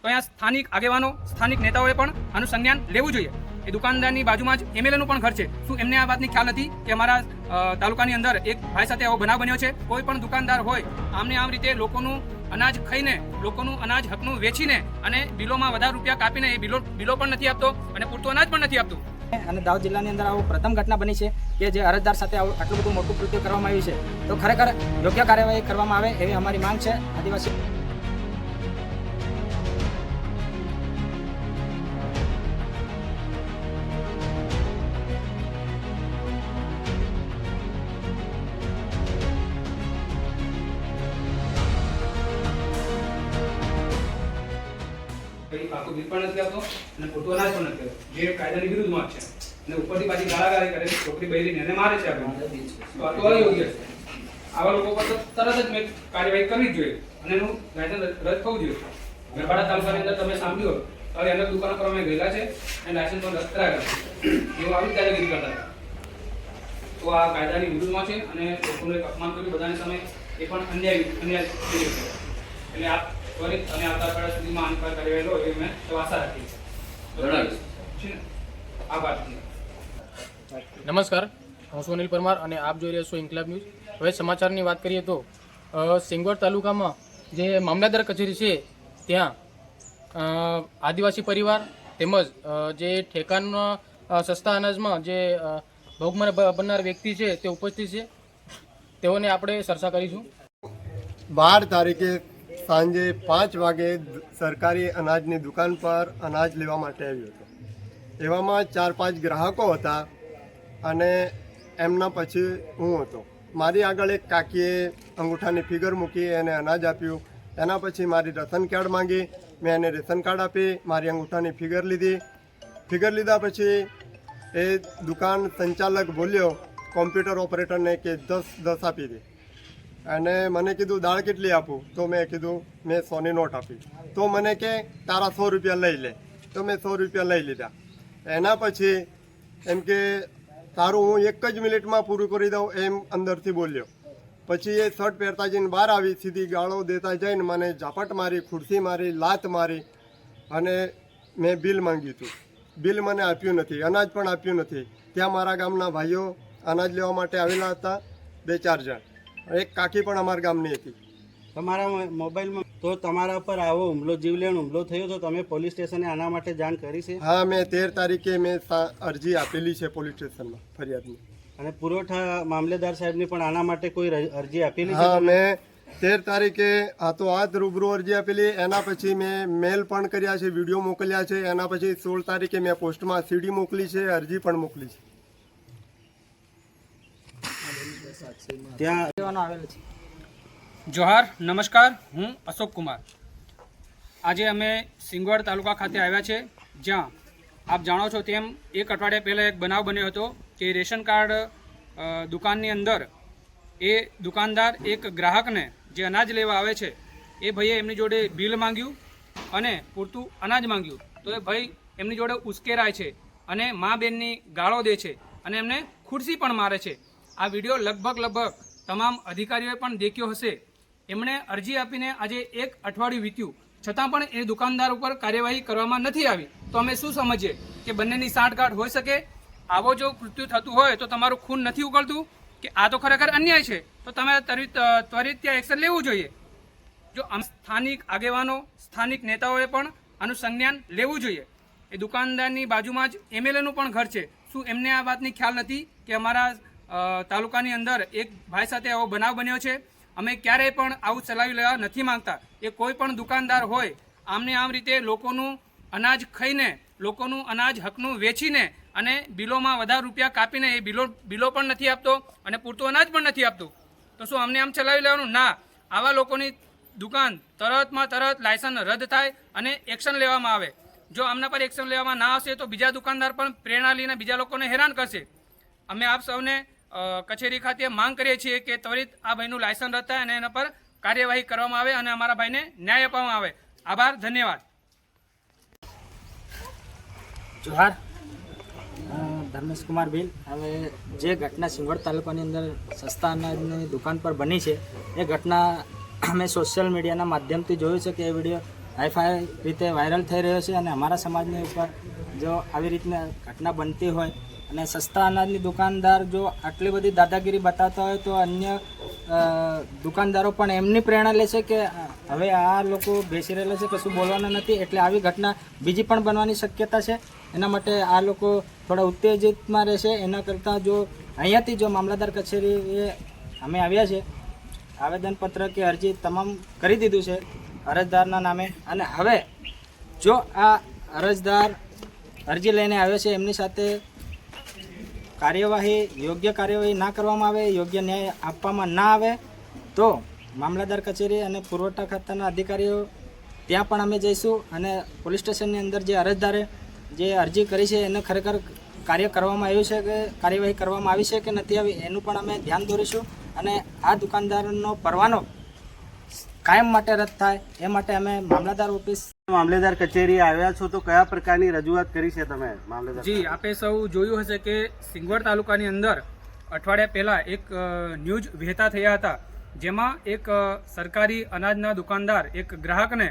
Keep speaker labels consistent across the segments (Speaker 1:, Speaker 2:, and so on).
Speaker 1: અહીંયા સ્થાનિક આગેવાનો, સ્થાનિક નેતાઓએ પણ આનું સંજ્ઞાન લેવું જોઈએ। એ દુકાનદારની બાજુમાં જ એમએલએનું પણ ઘર છે। શું એમને આ વાતની ખ્યાલ નથી કે અમારા તાલુકાની અંદર એક ભાઈ સાથે આવો બનાવ બન્યો છે? કોઈ પણ દુકાનદાર હોય આમને આમ રીતે લોકોનું અનાજ ખાઈને, લોકોનું અનાજ હકનું વેચીને અને બિલોમાં વધારે રૂપિયા કાપીને એ બિલો પણ નથી આપતો અને પૂરતું અનાજ પણ નથી આપતું।
Speaker 2: અને દાહોદ જિલ્લાની અંદર આવું પ્રથમ ઘટના બની છે કે જે અરજદાર સાથે આટલું બધું મોટું કૃત્ય કરવામાં આવ્યું છે, તો ખરેખર યોગ્ય કાર્યવાહી કરવામાં આવે એવી અમારી માંગ છે। આદિવાસી
Speaker 1: આખું બિલ પણ નથી આપતો અને પૂરતું અનાજ પણ નથી આપતો, જે કાયદાની વિરુદ્ધમાં છે અને ઉપરથી પાછી ગાળાગાળી કરે, છોકરી બૈરીને એને મારે છે આપણે, તો આ તો અયોગ્ય છે। આવા લોકો પર તરત જ મેં કાર્યવાહી કરવી જ જોઈએ અને એનું લાયસન્સ રદ થવું જોઈએ। ગરબાડા તાલુકાની અંદર તમે સાંભળ્યું હવે અનેક દુકાનો પર અમે ગયેલા છે અને લાયસન્સ પણ રદ કરાયા છે, એવું આવી કાયદાગીરી કરતા હતા। તો આ કાયદાની વિરુદ્ધમાં છે અને લોકોનું એક અપમાન કર્યું બધાની સામે, એ પણ અન્યાય છે। એટલે આ ત્વરિત અને આવતા અઠવાડિયા સુધીમાં આની પર કાર્યવાહી લો એવી મેં આશા રાખી છે। આભાર।
Speaker 3: નમસ્કાર, હું છું અનિલ પરમાર અને આપ જોઈ રહ્યા છો ઇન્કલાબ ન્યૂઝ। હવે સમાચારની વાત કરીએ તો સિંગવડ તાલુકામાં જે મામલતદાર કચેરી છે ત્યાં આદિવાસી પરિવાર તેમજ જે ઠેકાના સસ્તા અનાજમાં જે ભોગમાં બનનાર વ્યક્તિ છે તે ઉપસ્થિત છે, તેઓને આપણે ચર્ચા કરીશું।
Speaker 4: 12 તારીખે સાંજે 5 વાગે સરકારી અનાજની દુકાન પર અનાજ લેવા માટે આવ્યો હતો। એવામાં 4-5 ગ્રાહકો હતા અને એમના પછી હું હતો। મારી આગળ એક કાકીએ અંગૂઠાની ફિગર મૂકી, એને અનાજ આપ્યું। એના પછી મારી રેશન કાર્ડ માંગી, મેં એને રેશન કાર્ડ આપી, મારી અંગૂઠાની ફિગર લીધી। ફિગર લીધા પછી એ દુકાન સંચાલક બોલ્યો કોમ્પ્યુટર ઓપરેટરને કે 10 આપી દે, અને મને કીધું દાળ કેટલી આપું? તો મેં કીધું મેં 100ની નોટ આપી। તો મને કે તારા 100 રૂપિયા લઈ લે, તો મેં 100 રૂપિયા લઈ લીધા। એના પછી એમ કે તારું હું 1 જ મિનિટમાં પૂરું કરી દઉં એમ અંદરથી બોલ્યો। પછી એ શર્ટ પહેરતા જઈને બહાર આવી, સીધી ગાળો દેતા જઈને મને ઝાપટ મારી, ખુરશી મારી, લાત મારી અને મેં બિલ માંગ્યું હતું। બિલ મને આપ્યું નથી, અનાજ પણ આપ્યું નથી। ત્યાં મારા ગામના ભાઈઓ અનાજ લેવા માટે આવેલા હતા, 2-4 જણ, એક કાકી પણ અમારા ગામની હતી।
Speaker 5: તમારા મોબાઈલમાં તો તમારા પર આવો હુમલો, જીવલેણ હુમલો થયો તો તમે પોલીસ સ્ટેશને આના માટે જાણ કરી છે?
Speaker 4: હા, મેં 13 તારીખે મેં અરજી આપેલી છે પોલીસ સ્ટેશનમાં ફરિયાદની।
Speaker 5: અને પુરવઠા મામલેદાર સાહેબને પણ આના માટે કોઈ અરજી આપેલી છે?
Speaker 4: હા, મેં 13 તારીખે હાથોહાથ રૂબરૂ અરજી આપેલી। એના પછી મેં મેલ પણ કર્યા છે, વિડીયો મોકલ્યા છે। એના પછી 16 તારીખે મેં પોસ્ટમાં સીડી મોકલી છે, અરજી પણ મોકલી છે।
Speaker 5: ત્યાં
Speaker 2: આવેલ છે।
Speaker 1: જોહાર, નમસ્કાર, હું અશોક કુમાર। આજે અમે સિંગવડ તાલુકા ખાતે આવ્યા છે, જ્યાં આપ જાણો છો તેમ એક અઠવાડિયા પહેલાં એક બનાવ બન્યો હતો કે રેશન કાર્ડ દુકાનની અંદર એ દુકાનદાર એક ગ્રાહકને જે અનાજ લેવા આવે છે એ ભાઈએ એમની જોડે બિલ માંગ્યું અને પૂરતું અનાજ માંગ્યું, તો એ ભાઈ એમની જોડે ઉશ્કેરાય છે અને મા બેનની ગાળો દે છે અને એમને ખુરશી પણ મારે છે। આ વિડીયો લગભગ તમામ અધિકારીઓએ પણ દેખ્યો હશે। એમણે અરજી આપીને આજે 1 અઠવાડિયું વીત્યું, છતાં પણ એ દુકાનદાર ઉપર કાર્યવાહી કરવામાં નથી આવી। તો અમે શું સમજીએ કે બંનેની સાંઠગાંઠ હોઈ શકે? આવો જો કૃત્યુ થતું હોય તો તમારું ખૂન નથી ઉકળતું કે આ તો ખરેખર અન્યાય છે, તો તમે ત્વરિત ત્યાં એક્શન લેવું જોઈએ। જો સ્થાનિક આગેવાનો, સ્થાનિક નેતાઓએ પણ આનું સંજ્ઞાન લેવું જોઈએ। એ દુકાનદારની બાજુમાં જ એમએલએનું પણ ઘર છે। શું એમને આ વાતની ખ્યાલ નથી કે અમારા તાલુકાની અંદર એક ભાઈ સાથે આવો બનાવ બન્યો છે? અમે ક્યારેય પણ આવું ચલાવી લેવા નથી માંગતા। એ કોઈ પણ દુકાનદાર હોય આમને આમ રીતે લોકોનું અનાજ ખાઈને, લોકોનું અનાજ હકનું વેચીને અને બિલોમાં વધારે રૂપિયા કાપીને એ બિલો પણ નથી આપતો અને પૂરતું અનાજ પણ નથી આપતું, તો શું અમને આમ ચલાવી લેવાનું? ના, આવા લોકોની દુકાન તરતમાં તરત લાયસન્સ રદ થાય અને એક્શન લેવામાં આવે। જો આમના પર એક્શન લેવામાં ના આવશે તો બીજા દુકાનદાર પણ પ્રેરણા લઈને બીજા લોકોને હેરાન કરશે। અમે આપ સૌને કચેરી ખાતે માંગ કરીએ છીએ કે ત્વરિત આ ભાઈનું લાયસન્સ રદ થાય અને એના પર કાર્યવાહી કરવામાં આવે અને અમારા ભાઈને ન્યાય આપવામાં આવે। આભાર, ધન્યવાદ।
Speaker 2: જોહાર, ધર્મેશ કુમાર ભીલ। હવે જે ઘટના સિંગવડ તાલુકાની અંદર સસ્તા અનાજની દુકાન પર બની છે એ ઘટના અમે સોશિયલ મીડિયાના માધ્યમથી જોયું છે કે એ વિડીયો હાઈફાઈ રીતે વાયરલ થઈ રહ્યો છે અને અમારા સમાજની ઉપર જો આવી રીતના ઘટના બનતી હોય અને સસ્તા અનાજની દુકાનદાર જો આટલી બધી દાદાગીરી બતાવતા હોય તો અન્ય દુકાનદારો પણ એમની પ્રેરણા લેશે કે હવે આ લોકો બેસી રહેલા છે કશું બોલવાના નથી, એટલે આવી ઘટના બીજી પણ બનવાની શક્યતા છે. એના માટે આ લોકો થોડા ઉત્તેજિતમાં રહેશે. એના કરતાં જો અહીંયાથી જો મામલતદાર કચેરીએ અમે આવ્યા છે, આવેદનપત્ર કે અરજી તમામ કરી દીધું છે અરજદારના નામે, અને હવે જો આ અરજદાર અરજી લઈને આવ્યો છે એમની સાથે યોગ્ય કાર્યવાહી ના કરવામાં આવે, યોગ્ય ન્યાય આપવામાં ના આવે તો મામલતદાર કચેરી અને પુરવઠા ખાતાના અધિકારીઓ ત્યાં પણ અમે જઈશું અને પોલીસ સ્ટેશનની અંદર જે અરજદારે જે અરજી કરી છે એને ખરેખર કાર્ય કરવામાં આવ્યું છે કે કાર્યવાહી કરવામાં આવી છે કે નથી આવી એનું પણ અમે ધ્યાન દોરીશું અને આ દુકાનદારોનો પરવાનો કાયમ માટે રદ થાય એ માટે અમે મામલતદાર ઓફિસ
Speaker 5: મામલેદાર કચેરી આવ્યા છો તો કયા પ્રકારની રજૂઆત કરી છે તમે મામલેદાર?
Speaker 1: જી, આપે સૌ જોયું હશે કે સિંગવડ તાલુકાની અંદર અઠવાડિયા પહેલાં એક ન્યૂઝ વહેતા થયા હતા, જેમાં એક સરકારી અનાજના દુકાનદાર એક ગ્રાહકને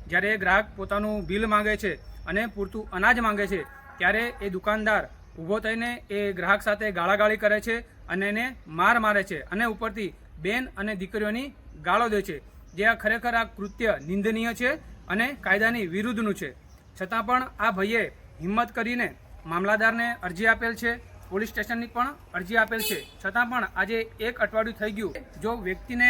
Speaker 1: જ્યારે એ ગ્રાહક પોતાનું બિલ માંગે છે અને પૂરતું અનાજ માંગે છે ત્યારે એ દુકાનદાર ઊભો થઈને એ ગ્રાહક સાથે ગાળાગાળી કરે છે અને એને મારે છે અને ઉપરથી બેન અને દીકરીઓની ગાળો દે છે, જે આ ખરેખર આ કૃત્ય નિંદનીય છે અને કાયદાની વિરુદ્ધનું છે. છતાં પણ આ ભાઈએ હિંમત કરીને મામલતદારને અરજી આપેલ છે, પોલીસ સ્ટેશનની પણ અરજી આપેલ છે. છતાં પણ આજે એક અઠવાડિયું થઈ ગયું, જો વ્યક્તિને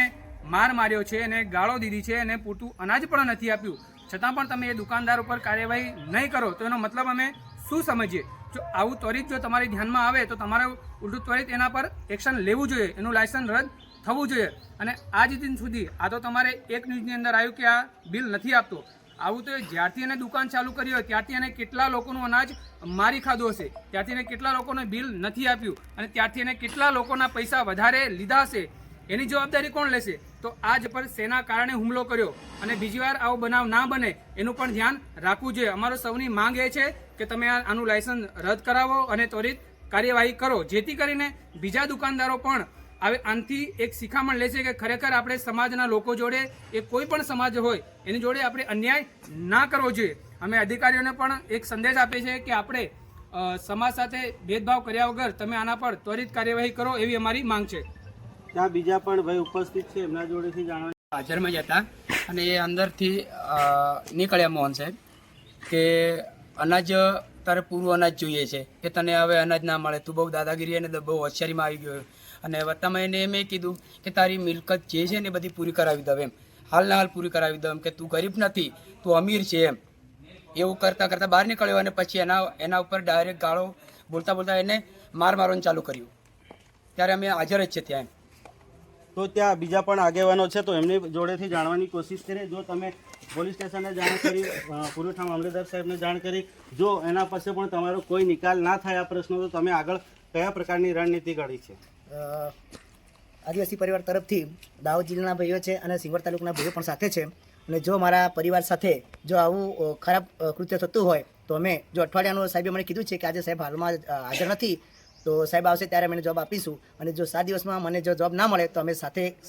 Speaker 1: માર્યો છે અને ગાળો દીધી છે અને પૂરતું અનાજ પણ નથી આપ્યું, છતાં પણ તમે એ દુકાનદાર ઉપર કાર્યવાહી નહીં કરો તો એનો મતલબ અમે શું સમજીએ? જો આવું ત્વરિત જો તમારી ધ્યાનમાં આવે તો તમારે ઉલટું ત્વરિત એના પર એક્શન લેવું જોઈએ, એનું લાયસન્સ રદ થવું જોઈએ. અને આજ દિન સુધી આ તો તમારે એક ન્યૂઝની અંદર આવ્યું કે આ બિલ નથી આપતો. આવું તો જ્યારથી એને દુકાન ચાલુ કરી હોય ત્યારથી એને કેટલા લોકોનું અનાજ મારી ખાધું હશે, ત્યારથી એને કેટલા લોકોને બિલ નથી આપ્યું અને ત્યારથી એને કેટલા લોકોના પૈસા વધારે લીધા હશે, એની જવાબદારી કોણ લેશે? તો આજ પર શેના કારણે હુમલો કર્યો અને બીજી વાર આવો બનાવ ના બને એનું પણ ધ્યાન રાખવું જોઈએ. અમારો સૌની માંગ એ છે કે તમે આનું લાયસન્સ રદ કરાવો અને ત્વરિત કાર્યવાહી કરો, જેથી કરીને બીજા દુકાનદારો પણ હવે આનાથી એક શિખામણ લેશે કે ખરેખર આપણે સમાજના લોકો જોડે એ કોઈ પણ સમાજ હોય એની જોડે આપણે અન્યાય ના કરવો જોઈએ. અમે અધિકારીઓને પણ એક સંદેશ આપીએ છીએ કે આપણે સમાજ સાથે ભેદભાવ કર્યા વગર તમે આના પર ત્વરિત કાર્યવાહી કરો, એવી અમારી માંગ છે.
Speaker 5: ત્યાં બીજા પણ ભાઈ ઉપસ્થિત છે, એમના જોડેથી જાણવા.
Speaker 6: હાજરમાં જ હતા અને એ અંદરથી નીકળ્યા મોહન સાહેબ કે અનાજ તારે પૂરું અનાજ જોઈએ છે કે તને હવે અનાજ ના મળે, તું બહુ દાદાગીરી અને બહુ હોશિયારીમાં આવી ગયો અને વત્તામાં એને એમ કીધું કે તારી મિલકત જે છે ને બધી પૂરી કરાવી દઉં, એમ હાલના હાલ પૂરી કરાવી દઉં, કે તું ગરીબ નથી, તું અમીર છે, એમ એવું કરતાં કરતાં બહાર નીકળ્યો અને પછી એના ઉપર ડાયરેક્ટ ગાળો બોલતા એને મારવાનું ચાલુ કર્યું. ત્યારે અમે હાજર જ છે ત્યાં.
Speaker 5: તો ત્યાં બીજા પણ આગેવાનો છે તો એમની જોડેથી જાણવાની કોશિશ કરીએ. જો તમે પોલીસ સ્ટેશને જાણ કરી, પુરવઠા મામલતદાર સાહેબને જાણ કરી, જો એના પાસે પણ તમારો કોઈ નિકાલ ના થાય આ પ્રશ્નો, તો તમે આગળ કયા પ્રકારની રણનીતિ ઘડી છે?
Speaker 7: આદિવાસી પરિવાર તરફથી દાહોદ જિલ્લાના ભાઈઓ છે અને સિંગવડ તાલુકાના ભાઈઓ પણ સાથે છે, અને જો મારા પરિવાર સાથે જો આવું ખરાબ કૃત્ય થતું હોય તો અમે જો અઠવાડિયાનું સાહેબે મને કીધું છે કે આજે સાહેબ હાલમાં હાજર નથી, તો સાહેબ આવશે ત્યારે અમે જવાબ આપીશું, અને જો 7 દિવસમાં મને જો જવાબ ના મળે તો અમે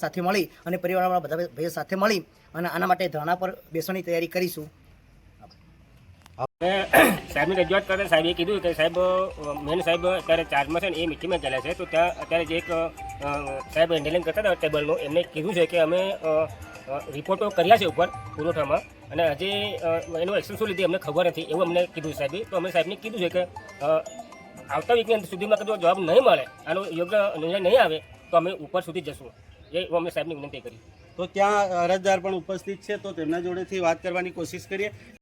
Speaker 7: સાથે મળી અને પરિવારવાળા બધા ભાઈઓ સાથે મળી અને આના માટે ધરણા પર બેસવાની તૈયારી કરીશું.
Speaker 8: સાહેબની રજૂઆત કરતા સાહેબે કીધું કે સાહેબ મેન સાહેબ અત્યારે ચાર્જમાં છે ને એ મિટિંગમાં ગયેલા છે, તો ત્યાં અત્યારે જે એક સાહેબ હેન્ડલિંગ કરતા હતા ટેબલનું, એમને કીધું છે કે અમે રિપોર્ટો કર્યા છે ઉપર પુરવઠામાં અને હજી એનું એક્શન શું લીધી અમને ખબર નથી, એવું અમને કીધું સાહેબે. તો અમે સાહેબને કીધું છે કે આવતા વીકની સુધીમાં જો જવાબ નહીં મળે, આનો યોગ્ય નિર્ણય નહીં આવે તો અમે ઉપર સુધી જશું, એ અમે સાહેબની વિનંતી કરી.
Speaker 5: તો ત્યાં અરજદાર પણ ઉપસ્થિત છે તો તેમના જોડેથી વાત કરવાની કોશિશ કરીએ.